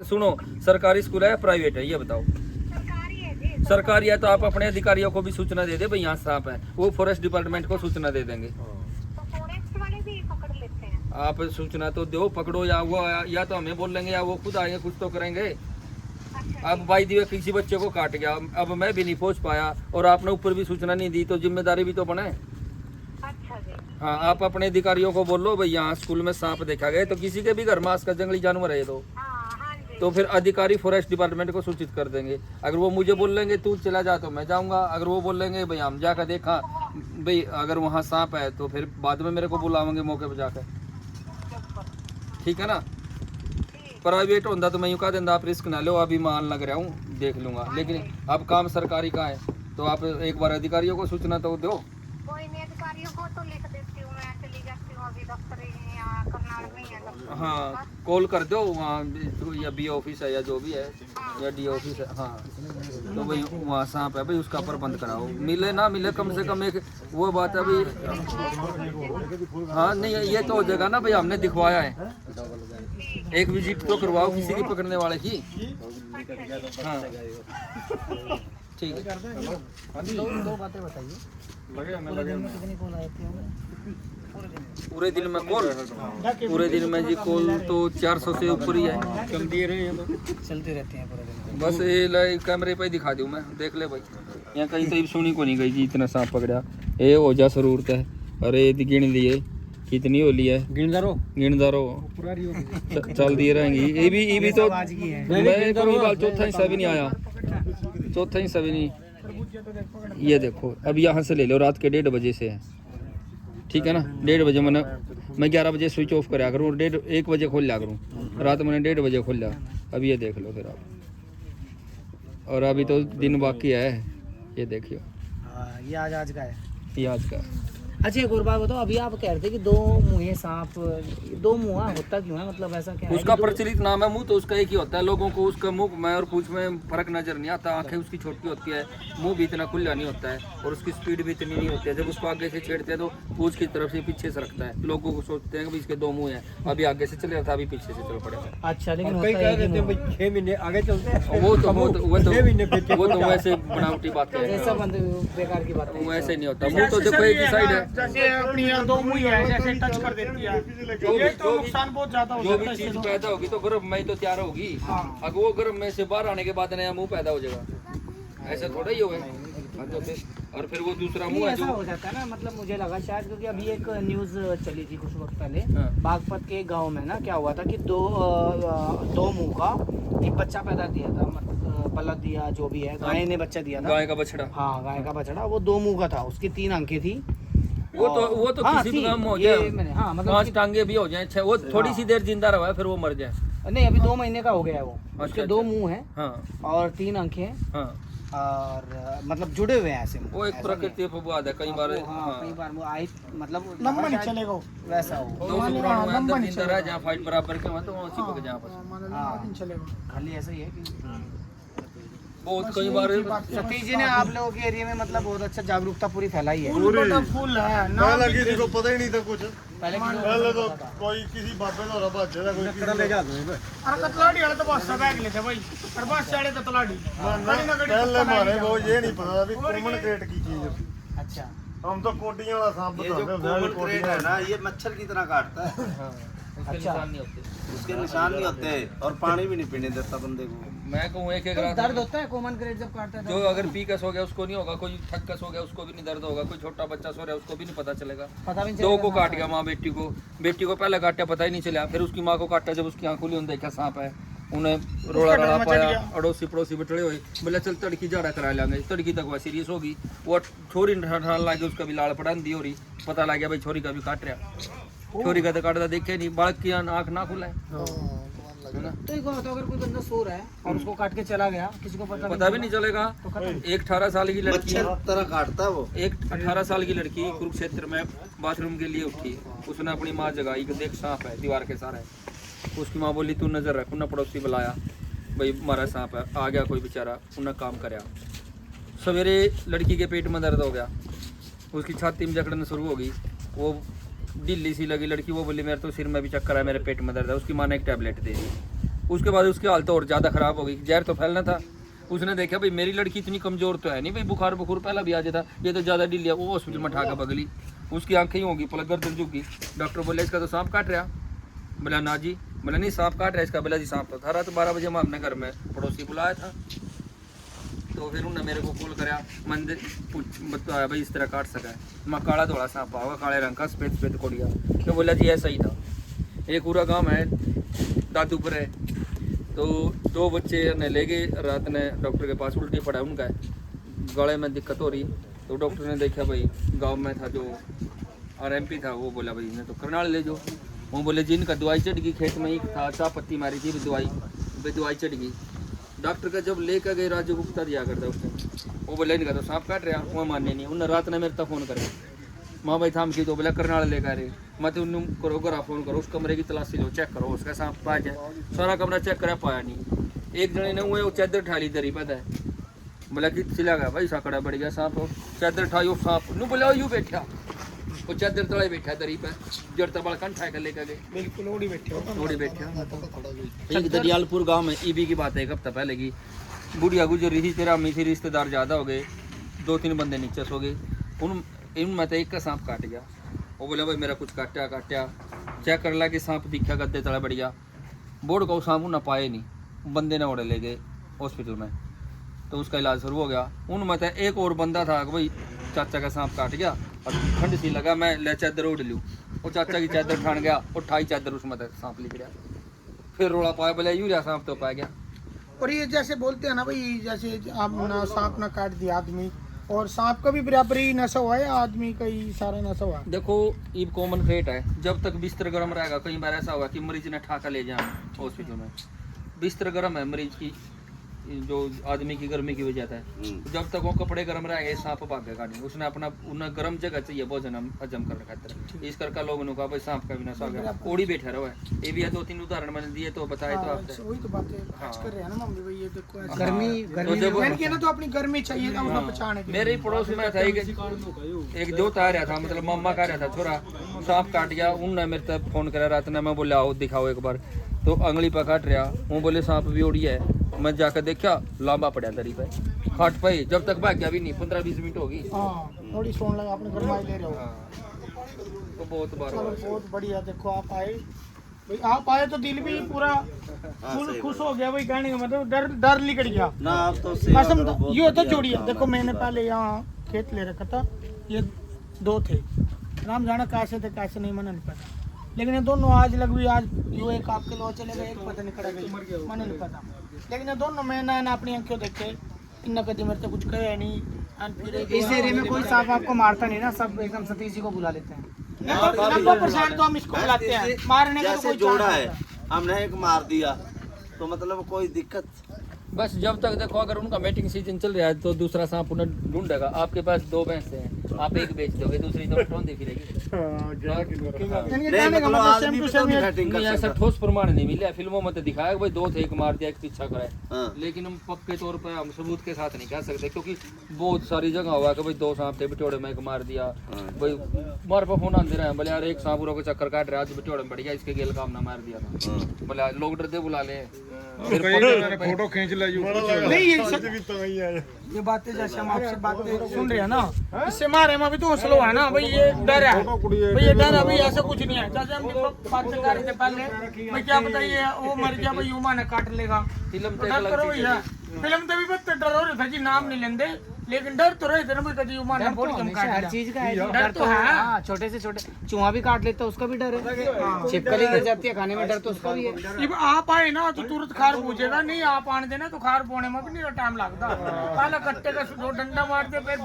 सुनो, सरकारी स्कूल है प्राइवेट है, ये बताओ। सरकारी है जी। सरकारी है तो आप अपने अधिकारियों को भी सूचना दे दे भाई यहाँ सांप है, वो फॉरेस्ट डिपार्टमेंट को सूचना दे देंगे। तो फॉरेस्ट वाले भी पकड़ लेते हैं। आप सूचना तो दो, पकड़ो या वो या तो हमें बोल लेंगे या वो खुद आएंगे, कुछ तो करेंगे। अच्छा अब भाई दिवे किसी बच्चे को काट गया, अब मैं भी नहीं पहुंच पाया और आपने ऊपर भी सूचना नहीं दी, तो जिम्मेदारी भी तो बने। अच्छा जी। हाँ, आप अपने अधिकारियों को बोलो भाई यहाँ स्कूल में सांप देखा गया, तो किसी के भी घर में आजकल जंगली जानवर है तो हाँ जी। तो फिर अधिकारी फॉरेस्ट डिपार्टमेंट को सूचित कर देंगे। अगर वो मुझे बोल लेंगे तू चला जा तो मैं जाऊंगा, अगर वो बोल लेंगे भाई हम जाकर देखा भाई अगर वहाँ सांप है तो फिर बाद में मेरे को बुलावेंगे मौके पर जाकर, ठीक है ना। प्राइवेट होता तो मैं यूँ कह देंदा आप रिस्क ना लो, अभी मान लग रहा हूँ देख लूंगा, लेकिन अब काम सरकारी का है तो आप एक बार अधिकारियों को सूचना तो दो। कोई नहीं, अधिकारियों को तो लिख देती हूँ, मैं चली जाती हूँ अभी दफ्तर यहाँ करनाल में ही है दफ्तर। हाँ, कॉल कर दो वहाँ, या बी ऑफिस है या जो भी है या डी ऑफिस है। हाँ, तो भाई वहाँ सांप है भाई, उसका प्रबंध कराओ, मिले ना मिले कम से कम एक वो बात है भाई। हाँ नहीं, ये तो हो जाएगा ना भाई, हमने दिखवाया है, एक विजिट तो करवाओ किसी की पकड़ने वाले की। हाँ ठीक है। दो बातें बताइए। कितनी कॉल आई थी हमें? पूरे दिन में कॉल, पूरे दिन में जी कॉल तो 400 से ऊपर ही है, चलती रहती हैं पूरे दिन। बस ये कैमरे पे ही दिखा दूँ मैं, देख ले भाई, यहाँ कहीं तो सुनी को नहीं गई जी, इतना सांप पकड़ा। ये हो जा जरूरत है, अरे ये गिन लिए कितनी होली है, गिनदारो चल दिए रहेंगी। ये भी तो मैं कभी बाल चौथा हिस्सा भी नहीं आया, चौथा हिस्सा भी नहीं। ये देखो अब यहाँ से ले लो, रात के 1:30 बजे से है, ठीक है ना। 1:30 बजे मैं 11 बजे स्विच ऑफ करा करूँ, 1 बजे खोल लिया करूँ, रात मैंने 1:30 बजे खोल लिया। अब ये देख लो फिर आप, और अभी तो दिन बाकी है, ये देखियो हाँ, ये आज का है। ये आज का। अच्छा एक और बात बताओ, अभी आप कह रहे थे कि दो मुँहे सांप, दो मुँहा होता क्यों है, मतलब ऐसा क्या है? उसका दो- प्रचलित नाम है मुंह, तो उसका एक ही होता है, लोगों को उसका मुंह में और पूंछ में फर्क नजर नहीं आता। आंखें उसकी छोटी होती है, मुंह भी इतना खुला नहीं होता है और उसकी स्पीड भी इतनी नहीं होती है। जब उसको आगे से छेड़ते हैं तो पूंछ की तरफ से पीछे से रखता है, लोगों को सोचते हैं कि इसके 2 मुंह हैं, अभी आगे से चले रहा था, अभी पीछे से चल पड़ेगा। अच्छा, लेकिन होता एक ही मुँह है। 6 महीने आगे चलते हैं। वो तो वैसे बनावटी बातें ये हैं, सब बंद बेकार की बात है। वो ऐसे नहीं होता। मुंह तो देखो एक ही साइड है, जैसे अपनी यहाँ 2 मुँह है, जैसे टच कर देती है, ये तो नुकसान बहुत ज्यादा हो जो जाता भी है चीज इससे तो। पैदा होगी तो गर्भ में ही तो तैयार होगी। अगर वो गर्भ में से बाहर आने के बाद नया मुंह पैदा हो जाएगा, ऐसा थोड़ा ही होगा। तो फिर और फिर वो दूसरा नहीं, मुंह है ऐसा जो हो जाता है ना, मतलब मुझे लगा शायद, क्योंकि अभी एक न्यूज चली थी कुछ वक्त पहले, हाँ। बागपत के गांव में ना क्या हुआ था कि दो मुंह का एक बच्चा पैदा दिया था, बलद दिया जो भी है, गाय ने बच्चा दिया था। गाय का बछड़ा, हाँ, गाय का बछड़ा, वो 2 मुंह का था, उसकी 3 आंखें थी। वो तो हाँ, किसी भी थी। काम में हो ये जाए, मैंने, हाँ, मतलब 5 टांगे भी हो जाए, वो थोड़ी सी देर जिंदा रहा है फिर वो मर जाए। नहीं, अभी 2 महीने का हो गया है वो। उसके अच्छा, 2 अच्छा। मुंह हैं हाँ और 3 आंखें हैं, हाँ, और मतलब जुड़े हुए हैं ऐसे मुंह। वो एक ऐसा प्रकृति अपवाद है, कई बार। नहीं है। हाँ, हाँ, कई बार वो आई, मतलब लंबा नहीं शायद चलेगा वो। वैसा हो। 200 ग्राम में अंदर जिंदा रहा, जहाँ फाइट बराबर के वहाँ तो वहाँ चिपक जाए आपस में। हाँ, चलेगा। खाली ऐसा ही है कि बहुत कई बार सतीश जी ने आप लोगों के एरिया में मतलब बहुत अच्छा जागरूकता पूरी फैलाई है। फूल बड़ा फूल है ना। पहले किसी को पता ही नहीं था कुछ, पहले पहले तो कोई किसी बाबे का रबा चला, कोई किसी ले जाते हैं। अरे कतलाड़ी वाले तो बहुत सब बैग लेते भाई, और बस चढ़े कतलाड़ी। पहले हमारे को ये नहीं पता था भी कॉमन क्रेट की चीज है। अच्छा, हम तो कोटियां वाला सांप ये जो बताते हैं, कॉमन क्रेट है ना, ये मच्छर की तरह काटता है। हाँ, उसके अच्छा। निशान नहीं होते। उसके निशान नहीं होते और पानी भी नहीं पीने देता बंदे को। मैं कहूँ एक तो रात दर्द होता है कॉमन क्रेट जब काटता है? जो अगर पीकस हो गया उसको नहीं होगा, कोई थक्कस हो गया उसको भी नहीं दर्द होगा, कोई छोटा बच्चा सो रहा है उसको भी नहीं पता चलेगा। पता भी नहीं 2 चलेगा को सांप काट है। गया, माँ बेटी को पहले काटा पता ही नहीं चला, फिर उसकी माँ को काटा, जब उसकी आंख खुली उन्हें देखा सांप है, उन्हें रोड़ा डर रड़ा मचा पाया, दिया। अड़ोसी पड़ोसी बटड़े हुए, बोले चल तड़की जाड़ा करा लेंगे। तड़की तक वह सीरियस होगी, वो छोरी ठान लागे, उसका भी लाड़ पड़ा दी हो रही, पता लग गया भाई छोरी का भी काट रहा। छोरी का तो काटता देखे नहीं, बालक की आंख ना खुला है ना। तो एक बात, अगर कोई बंदा सो रहा है और उसको काट के चला गया, किसी को पता भी नहीं चलेगा। तो खत्म। एक 18 साल की लड़की, मच्छर तरह काटता है वो। एक 18 साल की लड़की कुरुक्षेत्र में बाथरूम के लिए उठी, उसने अपनी माँ जगाई कि देख सांप है दीवार के सारे। उसकी माँ बोली तू नजर रख, उन्हें पड़ोसी बुलाया, भाई हमारा सांप है। आ गया कोई बेचारा, उन्हें काम कराया। सवेरे लड़की के पेट में दर्द हो गया, उसकी छाती में जकड़न शुरू हो गई, वो ढीली सी लगी लड़की, वो बोली मेरे तो सिर में भी चक्कर है, मेरे पेट में दर्द है। उसकी माँ ने एक टैबलेट दे दी, उसके बाद उसकी हालत और ज़्यादा ख़राब हो गई, जहर तो फैलना था। उसने देखा भाई मेरी लड़की इतनी कमज़ोर तो है नहीं भाई, बुखार पहला भी आ जाता, ये तो ज़्यादा ढीली है। वो हॉस्पिटल में उठा के बगली, उसकी आंखें ही होगी, पलक गर्दन झुकी। डॉक्टर बोले इसका तो सांप काट रहा। बोला ना जी, बोला नहीं सांप काट रहा इसका। बोला जी सांप तो था रहा। तो 12 बजे मैं अपने घर में पड़ोसी बुलाया था, तो फिर उन्होंने मेरे को कॉल कराया, मंदिर बताया भाई इस तरह काट सका है। मैं काला धोड़ा सांप होगा, काले रंग का, सफेद सफेद कोड़िया। तो बोला जी ऐसा ही था। एक पूरा गाँव है दादू पर है, तो 2 बच्चे ने ले गए रात ने डॉक्टर के पास, उल्टी पड़ा उनका है, गले में दिक्कत हो रही। तो डॉक्टर ने देखा भाई गांव में था जो RMP था, वो बोला भाई इन्हें तो करनाल ले जाओ। वो बोले जी इनका दवाई चढ़ गई, खेत में ही था, चाह पत्ती मारी थी, दवाई चढ़ गई। डॉक्टर का जब लेकर गए राजू गुप्ता दिया करता उसने, वो बोले इनका तो सांप काट रहा, वो मानने नहीं। उन्हें रात ने मेरे तक फ़ोन करे, माँ भाई थाम की, तो बोला करनाल लेकर रहे। मैं तो उन्हें करो करा फ़ोन करो, उस कमरे की तलाशी लो, चेक करो उसका सांप पा जाए। सारा कमरा चेक करा, पाया नहीं। एक जने ने वो चादर ठाली दरी पता है, बोला कि सिला गया भाई साकड़ा बढ़ गया सांप। चादर ठाई वो सांप नू बोला यूँ बैठा, वो चादर तले बैठा दरी पर, जड़ तबाल कन ठा कर लेकर गए, बिल्कुल ओड़ी बैठे। एक दरियालपुर गांव में EB की बात है, 1 हफ्ता पहले की। बुढ़िया गुजर रही थी, तेरा अम्मी थी, रिश्तेदार ज़्यादा हो गए, 2-3 बंदे नीचे सो गए। इनमें तो एक का सांप काट गया। वो बोला भाई मेरा कुछ काटा, चेक कर ला कि सांप दिखा, गद्दे तले बढ़ गया। बोर्ड को सांप ना पाए नहीं, बंदे ने उड़े ले गए हॉस्पिटल में, तो उसका इलाज शुरू हो गया। उनमें तो एक और बंदा था कि भाई चाचा का सांप काट गया और ठंड सी लगा, मैं ले चादर ओढ़ लूँ। वो चाचा की चादर ठान गया, और ठाई चादर उसमें तक सांप लिख गया। फिर रोड़ा पाया, बोले यूरिया सांप तो पाया गया। और ये जैसे बोलते हैं ना भाई, जैसे आप ना सांप ना काट दिया आदमी, और सांप का भी बराबर ही नशा हुआ है, आदमी का ही सारा नशा हुआ है। देखो ये कॉमन फेट है, जब तक बिस्तर गर्म रहेगा, कई बार ऐसा हुआ कि मरीज ने ठाका ले जाए हॉस्पिटल में, बिस्तर गर्म है, मरीज की जो आदमी की गर्मी की वजह है, जब तक वो कपड़े गर्म रहेंगे सांप भागेगा नहीं। उसने अपना उन्हें गर्म जगह चाहिए भोजन हजम करने खातिर। इस करके लोगों ने कहा भाई सांप का भी नशा हो गया, ओड़ी बैठा रहो है। ये भी 2-3 उदाहरण मैंने दिए, तो बताए तो आपसे। वही तो बातें आज कर रहे हैं ना मम्मी भाई, ये देखो ऐसे गर्मी ना, तो अपनी गर्मी चाहिए था उन्हें बचाने के लिए। मेरे ही पड़ोस में था एक जो आ रहा था, मतलब मामा का रहा था छोरा, सांप काट गया। उनने मेरे तक फोन करा रात ने, मैं बोले आओ दिखाओ एक बार, तो अंगली पर काट रहा। वो बोले सांप भी ओढ़ी है। मैं जाकर देखा, लांबा पड़ा दरी पे, खाट पे, जब तक भाग गया भी नहीं, 15-20 मिनट होगी। थोड़ी सोन लगा, अपने घर में ले रहे हो। तो बहुत बार चलो बहुत बढ़िया, देखो आप आए भाई, आप आए तो दिल भी पूरा खुश हो गया भाई, कहने का मतलब डर निकल गया ना। आप तो सेवा कसम करो, बहुत ये तो बढ़िया जोड़िए। काम देखो है। मैंने पहले यहाँ खेत ले रखा था, ये 2 थे, राम जाना कैसे थे कैसे नहीं, मैंने नहीं पता। लेकिन ये दोनों आज लग भी, आज यो एक आपके लो चले गए, एक पता नहीं कड़ा गई, मैंने नहीं पता। लेकिन ये दोनों मैंने अपनी आंखों देखे, इन कभी मेरे से कुछ कहे नहीं। इस एरिया में कोई सांप आपको मारता नहीं ना, सब एकदम सतीश जी को बुला लेते हैं। 90% तो हम इसको बुलाते हैं, मारने का तो जैसे कोई जोड़ा चांस है, नहीं। हमने एक मार दिया तो मतलब कोई दिक्कत। बस जब तक देखो, अगर उनका मेटिंग सीजन चल रहा है तो दूसरा सांप उन्हें ढूंढेगा। आपके पास 2 भैंसे हैं, आप एक बेच दोगे, दूसरी तो ढूंढती फिरेगी। इनके नहीं कहने का मतलब मतलब आदमी सेम टू पे तो सेम नहीं ये बैटिंग नहीं, कर ऐसा सकता। ठोस प्रमाण नहीं मिला। फिल्मों में तो दिखाया भाई 2 थे, एक मार दिया, एक पीछा कराए। हाँ। लेकिन हम पक्के तौर पर हम सबूत के साथ नहीं कह सकते, क्योंकि बहुत सारी जगह हुआ कि भाई 2 सांप थे, बिटोड़े में एक मार दिया। भाई मार पर फोन आते रहे, बोले यार एक सांप को चक्कर काट रहा है, बिटोड़े में बढ़ गया, इसके गेल काम ना मार दिया था। बोले लोग डरते बुला ले, फोटो खींच ले नहीं, ये बातें जैसे हम आपसे बातें सुन रहे हैं ना, इससे हमारे में भी तो हौसला है ना भाई, ये डर है भाई, ये डर है भाई, ऐसा कुछ नहीं है। जैसे हम बातें कर रहे थे पहले भाई, क्या बताइए वो मर गया भाई, यूमा ने काट लेगा, फिल्म तो डर करो भैया। फिल्म तो भी बहुत डर हो रहा था जी, नाम नहीं लेंदे, लेकिन डर तो रहे थे ना भाई, कभी यूमा ने बहुत कम काट हर लिया। चीज का है, डर तो है। हाँ, छोटे से छोटे चूहा भी काट लेता है, उसका भी डर है। छिपकली गिर जाती है खाने में, डर तो उसका भी है। जब आप आए ना तो तुरंत खार पूछेगा, नहीं आप आने देना तो खार पोने में भी नहीं टाइम लगता। पहले कट्टे का 2 डंडा मार दे, फिर